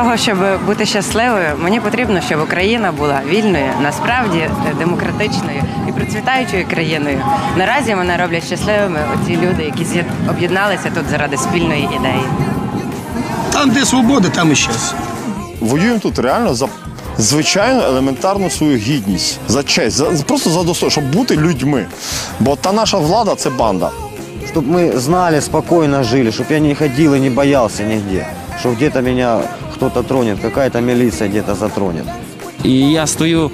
того, щоб бути щасливою, мені потрібно, щоб Україна була вільною, насправді демократичною і процвітаючою країною. Наразі мене роблять щасливими оці люди, які об'єдналися тут заради спільної ідеї. Там, де свобода, там і щастя. Воюємо тут реально за звичайну елементарну свою гідність, за честь, просто за достойно, щоб бути людьми. Бо та наша влада – це банда. Чтобы мы знали, спокойно жили, чтобы я не ходил и не боялся нигде. Что где-то меня кто-то тронет, какая-то милиция где-то затронет. І я стою,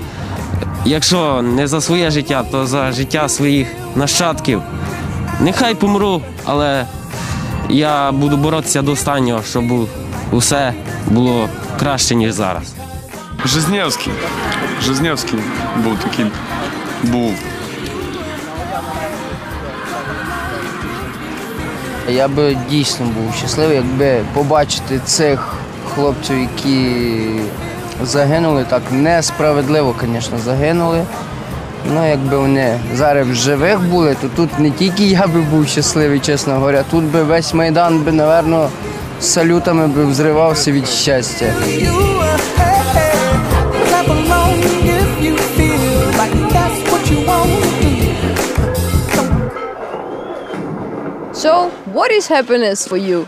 якщо не за своє життя, то за життя своїх нащадків. Нехай помру, але я буду боротися до останнього, щоб усе було краще, ніж зараз. Жизневський був такий, був. Я би дійсно був щасливий, якби побачити цих хлопців, які загинули, так несправедливо, звісно, загинули. Ну, якби вони зараз в живих були, то тут не тільки я би був щасливий, чесно говоря, тут би весь Майдан би, напевно, з салютами би взривався від щастя. So, what is happiness for you?